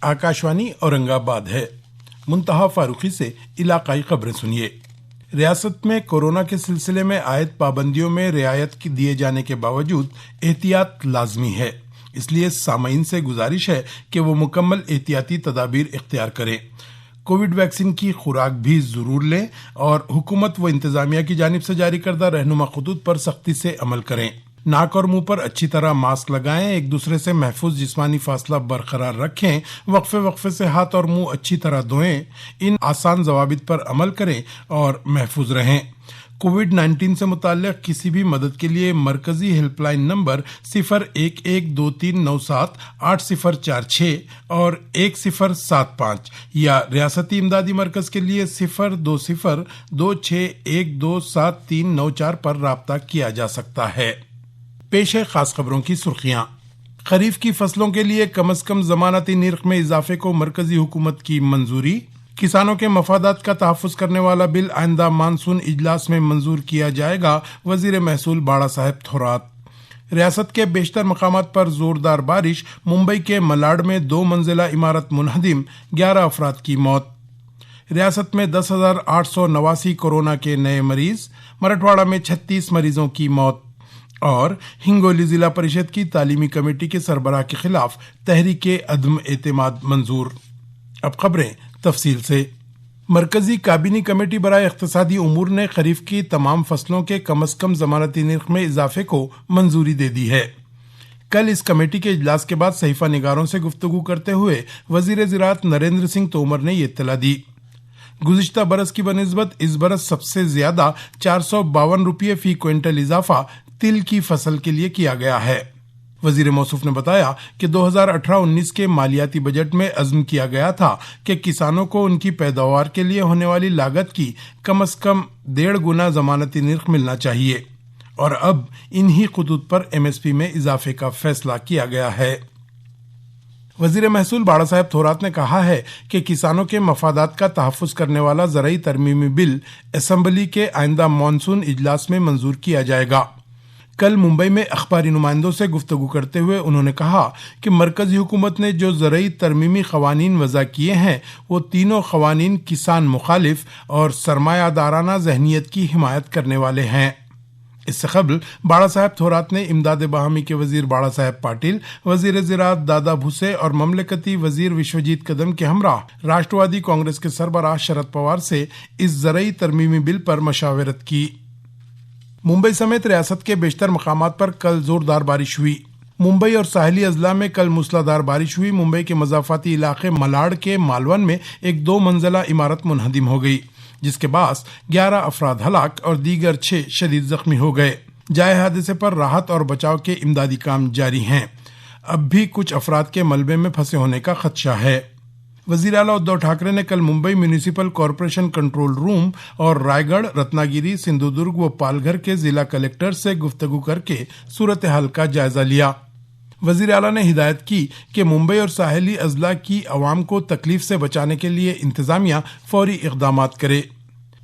आकाशवाणी औरंगाबाद है। मुंतहा फारूकी से इलाकाई खबरें सुनिए। रियासत में कोरोना के सिलसिले में आयद पाबंदियों में रियायत दिए जाने के बावजूद एहतियात लाजमी है, इसलिए सामीन से गुजारिश है कि वो मुकम्मल एहतियाती तदाबीर इख्तियार करें। कोविड वैक्सीन की खुराक भी जरूर लें और हुकूमत व इंतजामिया की जानिब से जारी करदा रहनुमा खतूत पर सख्ती से अमल करें। नाक और मुंह पर अच्छी तरह मास्क लगाएं, एक दूसरे से महफूज जिस्मानी फासला बरकरार रखें, वक्फे से हाथ और मुंह अच्छी तरह धोएं। इन आसान जवाबित पर अमल करें और महफूज रहें। कोविड-19 से मुताल्लिक किसी भी मदद के लिए मरकजी हेल्पलाइन नंबर 0112397804 और 1075 या रियासती इमदादी मरकज के लिए 02026127394 पर राब्ता किया जा सकता है। पेश है खास खबरों की सुर्खियां। खरीफ की फसलों के लिए कम से कम जमानती निर्ख में इजाफे को मरकजी हुकूमत की मंजूरी। किसानों के मफादात का तहफ़्फ़ुज़ करने वाला बिल आइंदा मानसून इजलास में मंजूर किया जाएगा। वज़ीर महसूल बाड़ा साहब थोरात। रियासत के बेशतर मकामात पर जोरदार बारिश। मुंबई के मलाड में 2 मंजिला इमारत मुनहदिम, 11 अफराद की मौत। रियासत में 10,889 कोरोना के नए मरीज। मराठवाड़ा में 36 मरीजों की मौत। और हिंगोली जिला परिषद की तालीमी कमेटी के सरबराह के खिलाफ तहरीके अदम एतमाद मंजूर। अब खबरें तफसील से। मरकजी काबीनी कमेटी बराए इख्तिसादी उमूर ने खरीफ की तमाम फसलों के कम से कम जमानती निर्ख में इजाफे को मंजूरी दे दी है। कल इस कमेटी के इजलास के बाद सहीफा निगारों से गुफ्तगू करते हुए वजीर ज़राअत नरेंद्र सिंह तोमर ने ये इत्तला दी। गुज़िश्ता बरस की बनिस्बत इस बरस सबसे ज्यादा 452 रुपये फी क्विंटल इजाफा तिल की फसल के लिए किया गया है। वजीर मौसूफ ने बताया कि 2018-19 के मालियाती बजट में अज़्म किया गया था कि किसानों को उनकी पैदावार के लिए होने वाली लागत की कम से कम 1.5 गुना जमानती निर्ख मिलना चाहिए और अब इन्हीं खुतूत पर MSP में इजाफे का फैसला किया गया है। वज़ीर महसूल बाड़ा साहब थोरात ने कहा है कि किसानों के मफादात का तहफ़्फ़ुज़ करने वाला ज़राई तरमीमी बिल असम्बली के आइंदा मानसून इजलास में मंजूर किया जाएगा। कल मुंबई में अखबारी नुमाइंदों से गुफ्तगू करते हुए उन्होंने कहा कि मरकजी हुकूमत ने जो ज़राई तरमीमी क़वानीन वज़ा किए हैं वो तीनों क़वानीन किसान मुखालिफ और सरमायादाराना जहनीत की हिमायत करने वाले हैं। इससे कबल बाड़ा साहब थोरात ने इमदाद बाहमी के वजीर बाड़ा साहब पाटिल, वजीर ज़राअत दादा भुसे और ममलकती वजीर विश्वजीत कदम के हमराह राष्ट्रवादी कांग्रेस के सरबराह शरद पवार से इस ज़राई तरमीमी बिल पर मशावरत की। मुंबई समेत रियासत के बेशतर मकामात पर कल जोरदार बारिश हुई। मुंबई और साहिली अजला में कल मूसलाधार बारिश हुई। मुंबई के मज़ाफ़ाती इलाके मलाड के मालवन में एक 2 मंजिला इमारत मुनहदिम हो गई, जिसके बाद 11 अफराद हलाक और दीगर 6 शदीद जख्मी हो गए। जाए हादसे पर राहत और बचाव के इमदादी काम जारी हैं। अब भी कुछ अफराद के मलबे में फंसे होने का खदशा है। वज़ीर आला उद्धव ठाकरे ने कल Mumbai municipal corporation control room और रायगढ़, रत्नागिरी, सिंधुदुर्ग व पालघर के जिला कलेक्टर से गुफ्तगू करके सूरत हाल का जायजा लिया। वज़ीर आला ने हिदायत की कि मुंबई और साहिली अजला की आवाम को तकलीफ से बचाने के लिए इंतजामिया फौरी इक़दामात करे।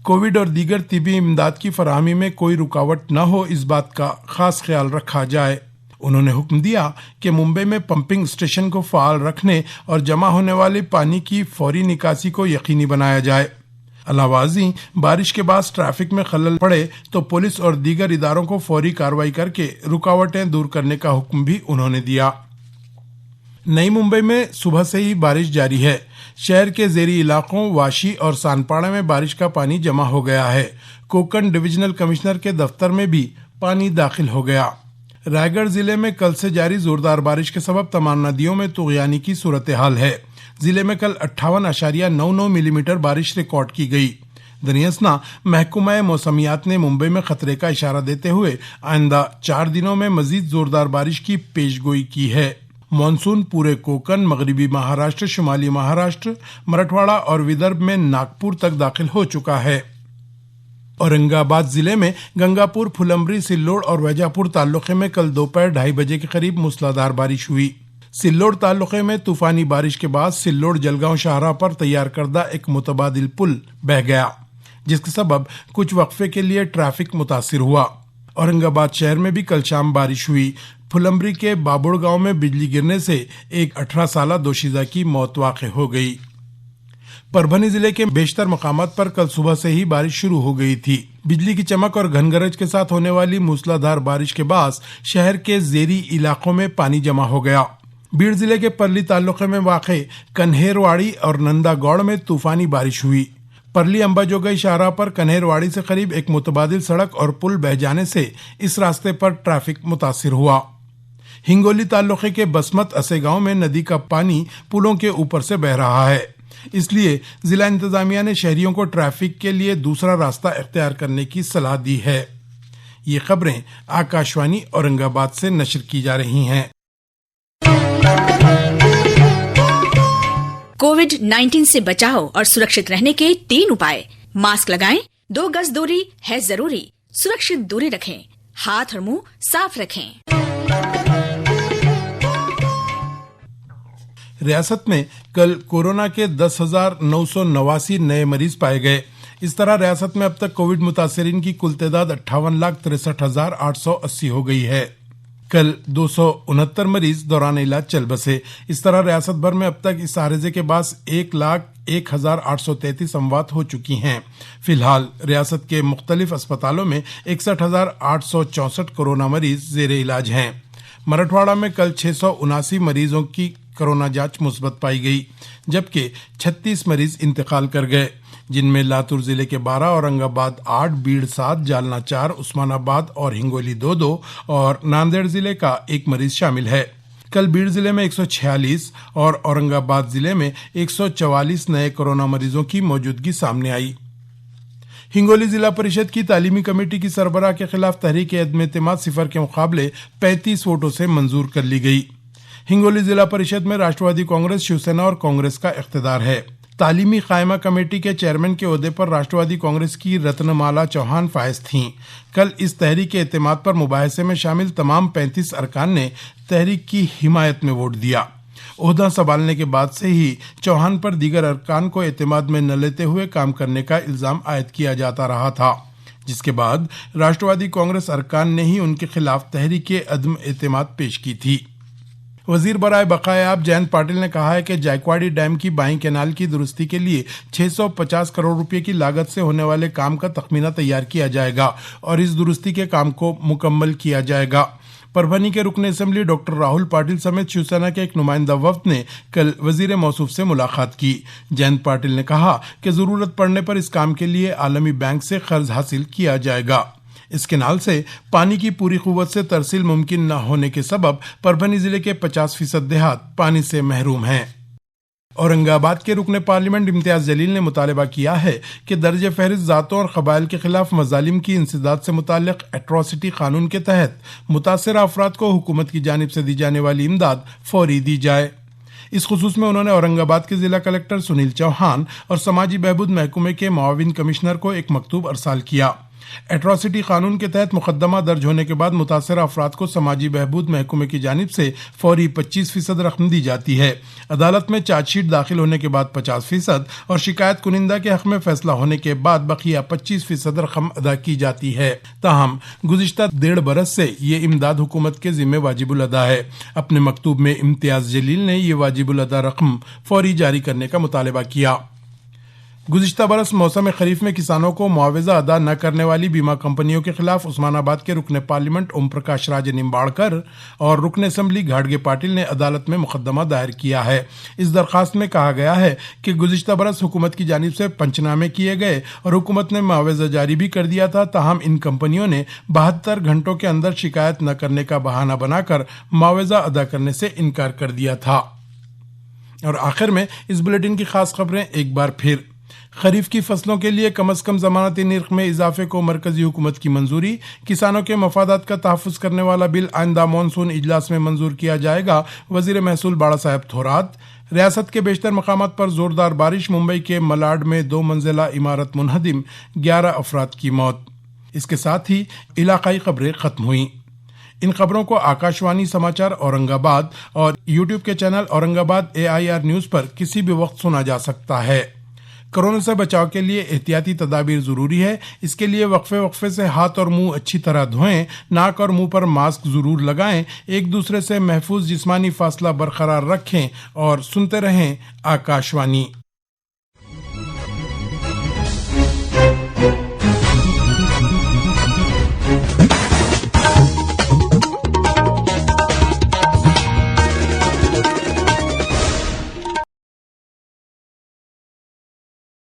कोविड और दीगर तिबी इमदाद की फराहमी में कोई रुकावट न हो, इस बात का खास ख्याल रखा जाए। उन्होंने हुक्म दिया कि मुंबई में पंपिंग स्टेशन को फ़ाल रखने और जमा होने वाले पानी की फौरी निकासी को यकीनी बनाया जाए। अलावाज़ी बारिश के बाद ट्रैफिक में खलल पड़े तो पुलिस और दीगर इदारों को फौरी कार्रवाई करके रुकावटें दूर करने का हुक्म भी उन्होंने दिया। नई मुंबई में सुबह से ही बारिश जारी है। शहर के ज़ेरी इलाकों वाशी और सानपाड़ा में बारिश का पानी जमा हो गया है। कोकण डिविजनल कमिश्नर के दफ्तर में भी पानी दाखिल हो गया। रायगढ़ जिले में कल से जारी जोरदार बारिश के सबब तमाम नदियों में तुग़यानी की सूरत हाल है। जिले में कल 58.99 मिलीमीटर बारिश रिकॉर्ड की गई। दनियसना महकमा मौसमियात ने मुंबई में खतरे का इशारा देते हुए आइंदा 4 दिनों में मजीद जोरदार बारिश की पेशगोई की है। मानसून पूरे कोकण, मगरबी महाराष्ट्र, शुमाली महाराष्ट्र, मराठवाड़ा और विदर्भ में नागपुर तक दाखिल हो चुका है। औरंगाबाद जिले में गंगापुर, फुलंब्री, सिल्लोड और वैजापुर ताल्लुके में कल दोपहर 2:30 बजे के करीब मूसलाधार बारिश हुई। सिल्लोड ताल्लुके में तूफानी बारिश के बाद सिल्लोड जलगांव शाहराह पर तैयार करदा एक मुतबादिल पुल बह गया, जिसके सबब कुछ वक्फे के लिए ट्रैफिक मुतासिर हुआ। औरंगाबाद शहर में भी कल शाम बारिश हुई। फुलंब्री के बाबुड़ गांव में बिजली गिरने से एक 18 साला दोशीज़ा की मौत वाक़ हो गई। परभनी जिले के बेशतर मकामात पर कल सुबह से ही बारिश शुरू हो गई थी। बिजली की चमक और घनगरज के साथ होने वाली मूसलाधार बारिश के बाद शहर के ज़ेरी इलाकों में पानी जमा हो गया। बीड़ जिले के परली तालुके में वाक़े कन्हेरवाड़ी और नंदागौड़ में तूफानी बारिश हुई। परली अंबाजोगई शाहराह पर कन्हेरवाड़ी से करीब एक मुतबादिल सड़क और पुल बह जाने से इस रास्ते पर ट्रैफिक मुतासिर हुआ। हिंगोली तालुके के बसमत असे गांव में नदी का पानी पुलों के ऊपर से बह रहा है, इसलिए जिला इंतजामिया ने शहरियों को ट्रैफिक के लिए दूसरा रास्ता इख्तियार करने की सलाह दी है। ये खबरें आकाशवाणी औरंगाबाद से नशर की जा रही हैं। कोविड-19 से बचाव और सुरक्षित रहने के 3 उपाय। मास्क लगाएं, 2 गज दूरी है जरूरी, सुरक्षित दूरी रखें, हाथ और मुंह साफ रखें। रियासत में कल कोरोना के 10,989 नए मरीज पाए गए। इस तरह रियासत में अब तक कोविड मुतासरीन की कुल तादाद 58,63,880 हो गई है। कल 269 मरीज दौरान इलाज चल बसे। इस तरह रियासत भर में अब तक इस आरजे के बाद 1,01,833 अमवात हो चुकी हैं। फिलहाल रियासत के मुख्तलिफ अस्पतालों में 61,864 कोरोना मरीज जेरे इलाज हैं। मराठवाड़ा में कल 679 मरीजों की कोरोना जांच मुस्बत पाई गई, जबकि 36 मरीज इंतकाल कर गए, जिनमें लातूर जिले के 12, औरंगाबाद 8, बीड़ 7, जालना 4, उस्मानाबाद और हिंगोली 2 और नांदेड़ जिले का 1 मरीज शामिल है। कल बीड़ जिले में 146 और औरंगाबाद जिले में 144 नए कोरोना मरीजों की मौजूदगी सामने आई। हिंगोली जिला परिषद की तालीमी कमेटी की सरबराह के खिलाफ तहरीक अदम-ए-एतमाद सिफर के मुकाबले 35 वोटों से मंजूर कर ली गई। हिंगोली जिला परिषद में राष्ट्रवादी कांग्रेस, शिवसेना और कांग्रेस का इख्तिदार है। तालीमी कायमा कमेटी के चेयरमैन के ओहदे पर राष्ट्रवादी कांग्रेस की रत्नमाला चौहान फायज थीं। कल इस तहरीक एतमाद पर मुबाहिसे में शामिल तमाम 35 अरकान ने तहरीक की हिमायत में वोट दिया। ओहदा संभालने के बाद से ही चौहान पर दीगर अरकान को एतमाद में न लेते हुए काम करने का इल्जाम आयद किया जाता रहा था, जिसके बाद राष्ट्रवादी कांग्रेस अरकान ने ही उनके खिलाफ तहरीक अदम एतमाद पेश की थी। वजीर बराए बकायाब जयंत पाटिल ने कहा है कि जायकवाड़ी डैम की बाई कैनाल की दुरुस्ती के लिए 650 करोड़ रुपए की लागत से होने वाले काम का तखमीना तैयार किया जाएगा और इस दुरुस्ती के काम को मुकम्मल किया जाएगा। परभनी के रुकन असेंबली डॉक्टर राहुल पाटिल समेत शिवसेना के एक नुमाइंदा वफ्द ने कल वजीर मौसूफ से मुलाकात की। जयंत पाटिल ने कहा कि जरूरत पड़ने पर इस काम के लिए आलमी बैंक से कर्ज हासिल किया जाएगा। इस कैनाल से पानी की पूरी कुव्वत से तरसील मुमकिन न होने के सबब परभनी जिले के 50% देहात पानी से महरूम हैं। औरंगाबाद के रुकने पार्लियामेंट इम्तियाज जलील ने मुतालबा किया है कि दर्ज फहरिस्त ज़ातों और क़बाइल के खिलाफ मज़ालिम की इंसदाद से मुताल्लिक़ एट्रॉसिटी कानून के तहत मुतासिर अफराद को हुकूमत की जानिब से दी जाने वाली इमदाद फौरी दी जाए। इस खुसूस में उन्होंने औरंगाबाद के जिला कलेक्टर सुनील चौहान और समाजी बहबूद महकमे के मुआविन कमिश्नर को एक मकतूब अरसाल किया। एट्रॉसिटी कानून के तहत मुकदमा दर्ज होने के बाद मुतासर अफराद को समाजी बहबूद महकमे की जानिब से फौरी 25% रकम दी जाती है। अदालत में चार्जशीट दाखिल होने के बाद 50% और शिकायत कुनिंदा के हक में फैसला होने के बाद बकिया 25% रकम अदा की जाती है। ताहम गुज़िश्ता 1.5 बरस से ये इमदाद हुकूमत के जिम्मे वाजिबुल अदा है। अपने मकतूब में इम्तियाज जलील ने ये वाजिबुल अदा रकम फौरी जारी करने का मुतालबा किया। गुज़िश्ता बरस मौसम खरीफ में किसानों को मुआवजा अदा न करने वाली बीमा कंपनियों के खिलाफ उस्मानाबाद के रुकने पार्लियामेंट ओम प्रकाश राज निम्बाड़कर और रुकने असेंबली घाटगे पाटिल ने अदालत में मुकदमा दायर किया है। इस दरखास्त में कहा गया है कि गुज़िश्ता बरस हुकूमत की जानिब से पंचनामे किए गए और हुकूमत ने मुआवजा जारी भी कर दिया था, ताहम इन कंपनियों ने 72 घंटों के अंदर शिकायत न करने का बहाना बनाकर मुआवजा अदा करने से इनकार कर दिया था। और आखिर में इस बुलेटिन की खास खबरें एक बार फिर। खरीफ की फसलों के लिए कम से कम जमानती निर्ख में इजाफे को मरकजी हुकूमत की मंजूरी। किसानों के मफादात का तहफ़्फ़ुज़ करने वाला बिल आइंदा मानसून इजलास में मंजूर किया जाएगा। वज़ीर महसूल बाड़ा साहब थोरात। रियासत के बेशतर मकामात पर जोरदार बारिश। मुंबई के मलाड में 2 मंजिला इमारत मुनहदिम, 11 अफराद की मौत। इसके साथ ही इलाकाई खबरें खत्म हुई। इन खबरों को आकाशवाणी समाचार औरंगाबाद और यूट्यूब के चैनल औरंगाबाद AIR न्यूज़ पर किसी भी वक्त सुना जा सकता है। کورونا سے بچاؤ کے لیے احتیاطی تدابیر ضروری ہے. اس کے لیے وقفے سے ہاتھ اور منہ اچھی طرح دھوئیں. ناک اور منہ پر ماسک ضرور لگائیں. ایک دوسرے سے محفوظ جسمانی فاصلہ برقرار رکھیں اور سنتے رہیں آکاشوانی.